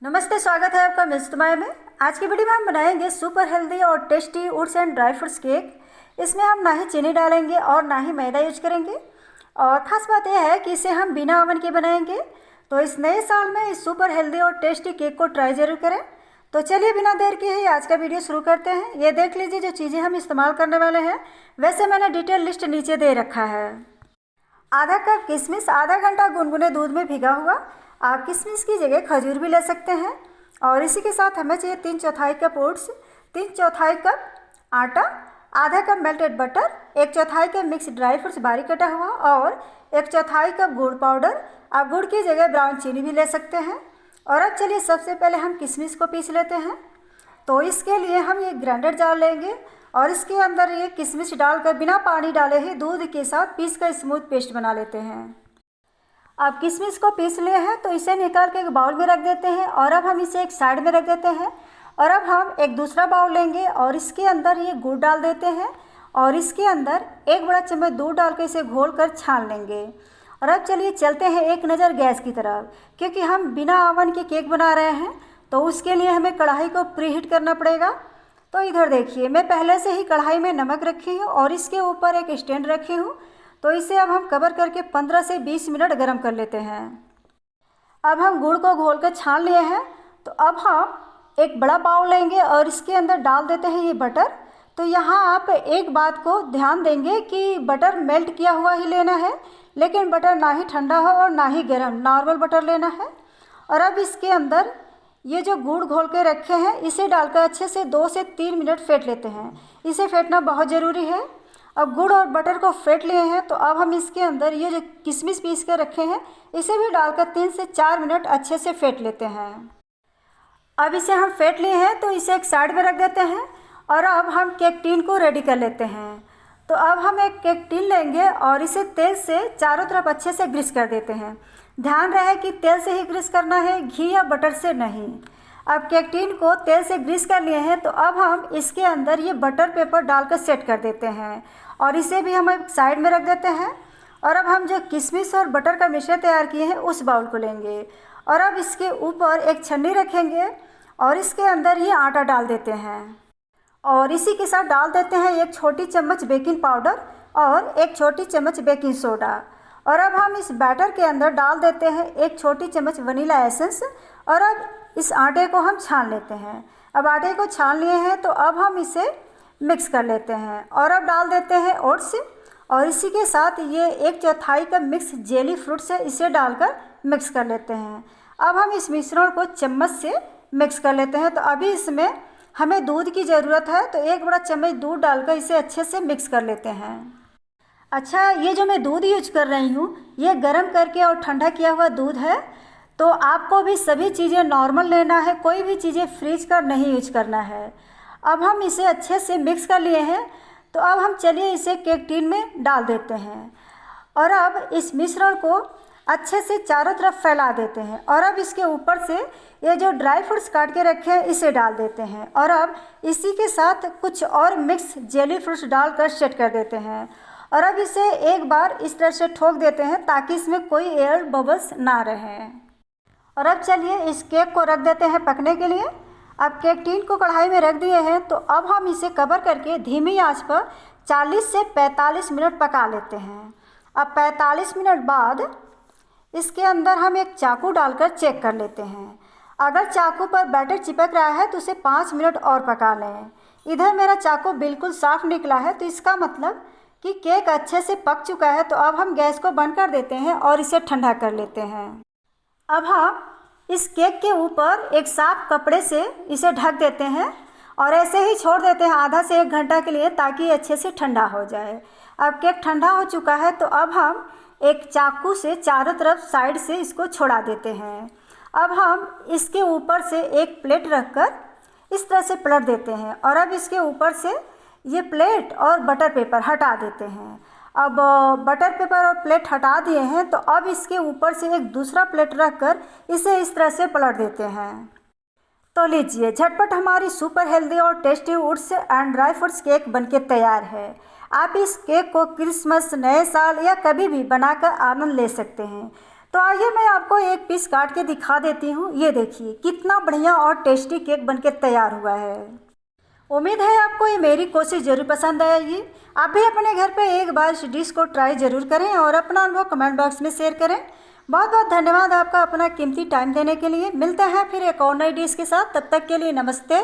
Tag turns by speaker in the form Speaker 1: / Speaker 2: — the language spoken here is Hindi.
Speaker 1: नमस्ते, स्वागत है आपका मिस्टमाय में। आज की वीडियो में हम बनाएंगे सुपर हेल्दी और tasty oats and dry fruits cake. इसमें हम ना ही चीनी डालेंगे और ना ही मैदा यूज करेंगे। और ख़ास बात यह है कि इसे हम बिना ओवन के बनाएंगे। तो इस नए साल में इस सुपर हेल्दी और टेस्टी केक को ट्राई ज़रूर करें। तो चलिए बिना देर के ही आज का वीडियो शुरू करते हैं। ये देख लीजिए जो चीज़ें हम इस्तेमाल करने वाले हैं। वैसे मैंने डिटेल लिस्ट नीचे दे रखा है। आधा कप किशमिश, आधा घंटा गुनगुने दूध में भिगा हुआ। आप किशमिश की जगह खजूर भी ले सकते हैं। और इसी के साथ हमें चाहिए 3/4 कप ओट्स, 3/4 कप आटा, आधा cup melted butter, 1/4 cup mix dry fruits बारीक कटा हुआ और 1/4 कप गुड़ पाउडर। आप गुड़ की जगह ब्राउन चीनी भी ले सकते हैं। और अब चलिए सबसे पहले हम किशमिश को पीस लेते हैं। तो इसके लिए हम ये ग्राइंडर जार लेंगे और इसके अंदर ये किशमिश डालकर बिना पानी डाले ही दूध के साथ पीस कर स्मूथ पेस्ट बना लेते हैं। अब किशमिश को पीस लिए हैं तो इसे निकाल के एक बाउल में रख देते हैं और अब हम इसे एक साइड में रख देते हैं। और अब हम एक दूसरा बाउल लेंगे और इसके अंदर ये गुड़ डाल देते हैं और इसके अंदर 1 बड़ा चम्मच दूध डाल कर इसे घोल कर छान लेंगे। और अब चलिए चलते हैं एक नज़र गैस की तरफ, क्योंकि हम बिना ओवन के केक बना रहे हैं तो उसके लिए हमें कढ़ाई को प्रीहीट करना पड़ेगा। तो इधर देखिए, मैं पहले से ही कढ़ाई में नमक रखी हूँ और इसके ऊपर एक स्टैंड रखी हूँ। तो इसे अब हम कवर करके 15 से 20 मिनट गर्म कर लेते हैं। अब हम गुड़ को घोल कर छान लिए हैं। तो अब हम एक बड़ा बाउल लेंगे और इसके अंदर डाल देते हैं ये बटर। तो यहाँ आप एक बात को ध्यान देंगे कि बटर मेल्ट किया हुआ ही लेना है, लेकिन बटर ना ही ठंडा हो और ना ही गर्म, नॉर्मल बटर लेना है। और अब इसके अंदर ये जो गुड़ घोल के रखे हैं इसे डालकर अच्छे से 2 से 3 मिनट फेंट लेते हैं। इसे फेंटना बहुत ज़रूरी है। अब गुड़ और बटर को फेंट लिए हैं तो अब हम इसके अंदर ये जो किशमिश पीस के रखे हैं इसे भी डालकर 3 से 4 मिनट अच्छे से फेंट लेते हैं। अब इसे हम फेंट लिए हैं तो इसे एक साइड में रख देते हैं और अब हम केक टिन को रेडी कर लेते हैं। तो अब हम एक केक टिन लेंगे और इसे तेल से चारों तरफ अच्छे से ग्रीस कर देते हैं। ध्यान रहे कि तेल से ही ग्रीस करना है, घी या बटर से नहीं। अब केक टिन को तेल से ग्रीस कर लिए हैं तो अब हम इसके अंदर ये बटर पेपर डालकर सेट कर देते हैं और इसे भी हम एक साइड में रख देते हैं। और अब हम जो किशमिश और बटर का मिश्रण तैयार किए हैं उस बाउल को लेंगे और अब इसके ऊपर एक छन्नी रखेंगे और इसके अंदर ये आटा डाल देते हैं और इसी के साथ डाल देते हैं 1 छोटी चम्मच बेकिंग पाउडर और 1 छोटी चम्मच बेकिंग सोडा। और अब हम इस बैटर के अंदर डाल देते हैं 1 छोटी चम्मच वनीला एसेंस और अब इस आटे को हम छान लेते हैं। अब आटे को छान लिए हैं तो अब हम इसे मिक्स कर लेते हैं और अब डाल देते हैं ओट्स और इसी के साथ ये 1/4 कप मिक्स जेली फ्रूट्स है, इसे डालकर मिक्स कर लेते हैं। अब हम इस मिश्रण को चम्मच से मिक्स कर लेते हैं। तो अभी इसमें हमें दूध की ज़रूरत है तो 1 बड़ा चम्मच दूध डालकर इसे अच्छे से मिक्स कर लेते हैं। अच्छा, ये जो मैं दूध यूज कर रही हूँ ये गर्म करके और ठंडा किया हुआ दूध है। तो आपको भी सभी चीज़ें नॉर्मल लेना है, कोई भी चीज़ें फ्रीज कर नहीं यूज करना है। अब हम इसे अच्छे से मिक्स कर लिए हैं तो अब हम चलिए इसे केक टिन में डाल देते हैं और अब इस मिश्रण को अच्छे से चारों तरफ फैला देते हैं। और अब इसके ऊपर से ये जो ड्राई फ्रूट्स काट के रखे हैं इसे डाल देते हैं और अब इसी के साथ कुछ और मिक्स जेली फ्रूट्स डालकर सेट कर देते हैं। और अब इसे एक बार इस तरह से ठोक देते हैं ताकि इसमें कोई एयर बबल्स ना रहें। और अब चलिए इस केक को रख देते हैं पकने के लिए। अब केक टिन को कढ़ाई में रख दिए हैं तो अब हम इसे कवर करके धीमी आंच पर 40 से 45 मिनट पका लेते हैं। अब 45 मिनट बाद इसके अंदर हम एक चाकू डालकर चेक कर लेते हैं। अगर चाकू पर बैटर चिपक रहा है तो उसे 5 मिनट और पका लें। इधर मेरा चाकू बिल्कुल साफ़ निकला है तो इसका मतलब कि केक अच्छे से पक चुका है। तो अब हम गैस को बंद कर देते हैं और इसे ठंडा कर लेते हैं। अब हम इस केक के ऊपर एक साफ कपड़े से इसे ढक देते हैं और ऐसे ही छोड़ देते हैं आधा से 1 घंटा के लिए ताकि अच्छे से ठंडा हो जाए। अब केक ठंडा हो चुका है तो अब हम एक चाकू से चारों तरफ साइड से इसको छोड़ा देते हैं। अब हम इसके ऊपर से एक प्लेट रखकर इस तरह से पलट देते हैं और अब इसके ऊपर से ये प्लेट और बटर पेपर हटा देते हैं। अब बटर पेपर और प्लेट हटा दिए हैं तो अब इसके ऊपर से एक दूसरा प्लेट रखकर इसे इस तरह से पलट देते हैं। तो लीजिए, झटपट हमारी सुपर हेल्दी और tasty oats and dry fruits cake बनके तैयार है। आप इस केक को क्रिसमस, नए साल या कभी भी बनाकर आनंद ले सकते हैं। तो आइए मैं आपको एक पीस काट के दिखा देती हूँ। ये देखिए कितना बढ़िया और टेस्टी केक बनके तैयार हुआ है। उम्मीद है आपको ये मेरी कोशिश ज़रूर पसंद आएगी। आप भी अपने घर पे एक बार इस डिश को ट्राई ज़रूर करें और अपना अनुभव कमेंट बॉक्स में शेयर करें। बहुत बहुत धन्यवाद आपका अपना कीमती टाइम देने के लिए। मिलते हैं फिर एक और नई डिश के साथ, तब तक के लिए नमस्ते।